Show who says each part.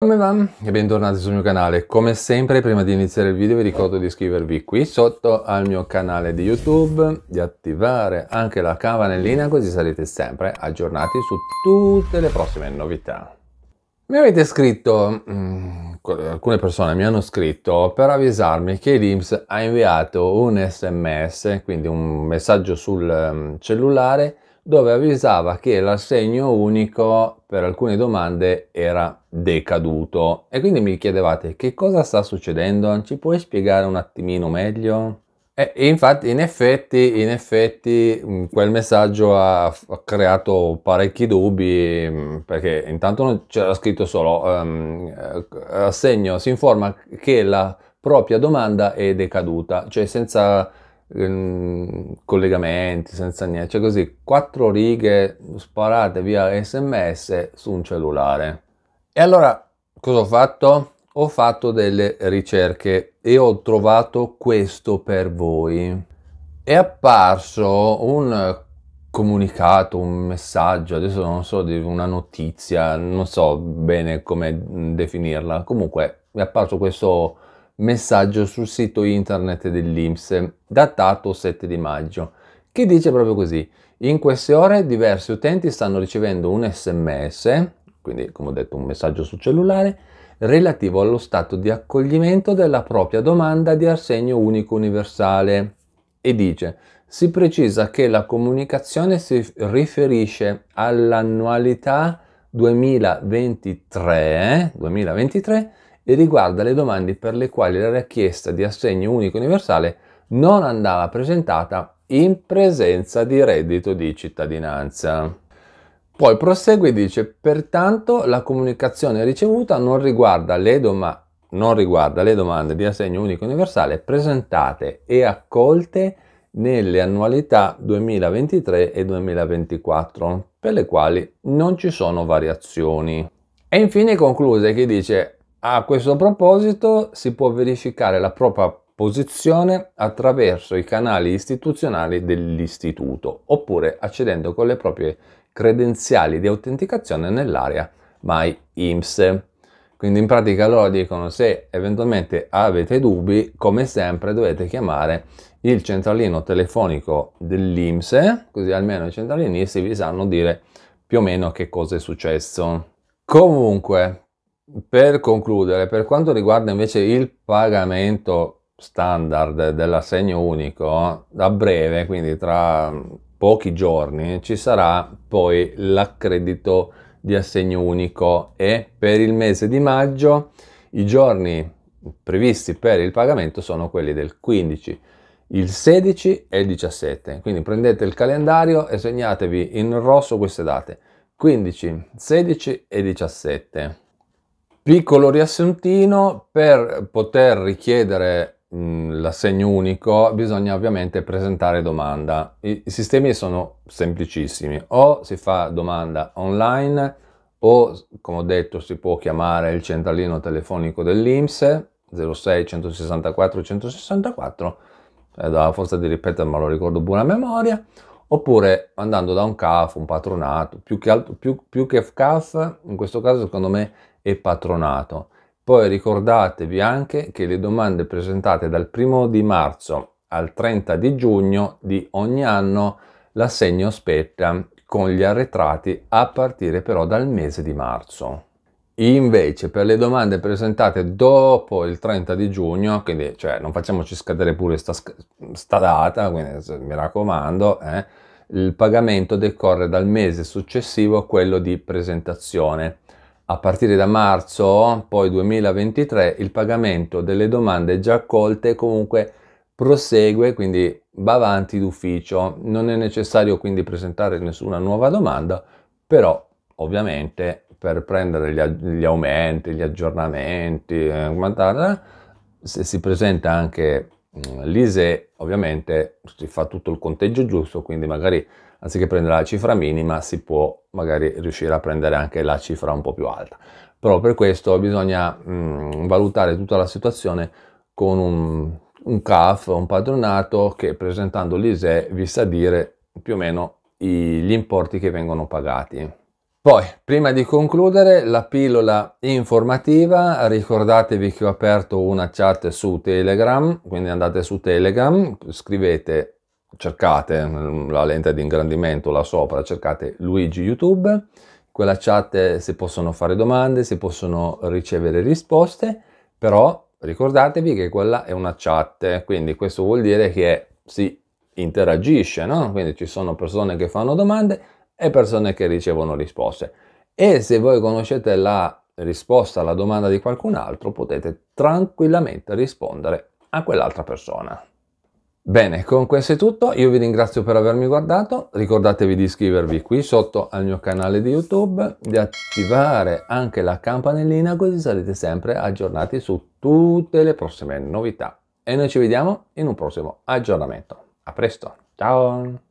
Speaker 1: Come va? E bentornati sul mio canale. Come sempre, prima di iniziare il video vi ricordo di iscrivervi qui sotto al mio canale di YouTube, di attivare anche la campanellina così sarete sempre aggiornati su tutte le prossime novità. Mi avete scritto, alcune persone mi hanno scritto per avvisarmi che l'INPS ha inviato un SMS, quindi un messaggio sul cellulare, dove avvisava che l'assegno unico per alcune domande era decaduto. E quindi mi chiedevate che cosa sta succedendo? Ci puoi spiegare un attimino meglio? E infatti, in effetti, quel messaggio ha creato parecchi dubbi, perché intanto non c'era scritto solo assegno, si informa che la propria domanda è decaduta, cioè senza collegamenti, senza niente, cioè così, 4 righe sparate via SMS su un cellulare. E allora cosa ho fatto? Ho fatto delle ricerche e ho trovato questo per voi. È apparso un comunicato, un messaggio, adesso non so, di una notizia, non so bene come definirla. Comunque è apparso questo messaggio sul sito internet dell'INPS, datato 7 di maggio, che dice proprio così: in queste ore diversi utenti stanno ricevendo un SMS, quindi come ho detto un messaggio sul cellulare, relativo allo stato di accoglimento della propria domanda di assegno unico universale, e dice: si precisa che la comunicazione si riferisce all'annualità 2023 e riguarda le domande per le quali la richiesta di assegno unico universale non andava presentata in presenza di reddito di cittadinanza. Poi prosegue e dice: pertanto la comunicazione ricevuta non riguarda le domande di assegno unico universale presentate e accolte nelle annualità 2023 e 2024, per le quali non ci sono variazioni. E infine conclude che dice: a questo proposito si può verificare la propria posizione attraverso i canali istituzionali dell'istituto oppure accedendo con le proprie credenziali di autenticazione nell'area My INPS. Quindi in pratica loro dicono: se eventualmente avete dubbi, come sempre dovete chiamare il centralino telefonico dell'INPS, così almeno i centralinisti vi sanno dire più o meno che cosa è successo. Comunque, per concludere, per quanto riguarda invece il pagamento standard dell'assegno unico, a breve, quindi tra pochi giorni, ci sarà poi l'accredito di assegno unico e per il mese di maggio i giorni previsti per il pagamento sono quelli del 15, il 16 e il 17. Quindi prendete il calendario e segnatevi in rosso queste date: 15, 16 e 17. Piccolo riassuntino: per poter richiedere l'assegno unico bisogna ovviamente presentare domanda. I sistemi sono semplicissimi: o si fa domanda online o, come ho detto, si può chiamare il centralino telefonico dell'INPS 06 164 164, da forza di ripetere me lo ricordo pure a memoria, oppure andando da un CAF, un patronato, più che CAF in questo caso secondo me è patronato. Poi ricordatevi anche che le domande presentate dal 1° al 30 di giugno di ogni anno l'assegno spetta con gli arretrati a partire però dal mese di marzo. Invece per le domande presentate dopo il 30 di giugno, quindi cioè, non facciamoci scadere pure sta data, quindi mi raccomando, il pagamento decorre dal mese successivo a quello di presentazione. A partire da marzo, poi 2023, il pagamento delle domande già accolte comunque prosegue, quindi va avanti d'ufficio. Non è necessario quindi presentare nessuna nuova domanda, però ovviamente per prendere gli aumenti, gli aggiornamenti, se si presenta anche l'ISEE, ovviamente si fa tutto il conteggio giusto, quindi magari anziché prendere la cifra minima si può magari riuscire a prendere anche la cifra un po' più alta. Però per questo bisogna valutare tutta la situazione con un CAF, un patronato, che presentando l'ISEE vi sa dire più o meno gli importi che vengono pagati. Poi, prima di concludere, la pillola informativa, ricordatevi che ho aperto una chat su Telegram, quindi andate su Telegram, scrivete, cercate la lente di ingrandimento là sopra, cercate Luigi YouTube, in quella chat si possono fare domande, si possono ricevere risposte, però ricordatevi che quella è una chat, quindi questo vuol dire che si interagisce, no? Quindi ci sono persone che fanno domande e persone che ricevono risposte. E se voi conoscete la risposta alla domanda di qualcun altro, potete tranquillamente rispondere a quell'altra persona. Bene, con questo è tutto, io vi ringrazio per avermi guardato, ricordatevi di iscrivervi qui sotto al mio canale di YouTube, di attivare anche la campanellina così sarete sempre aggiornati su tutte le prossime novità. E noi ci vediamo in un prossimo aggiornamento. A presto, ciao!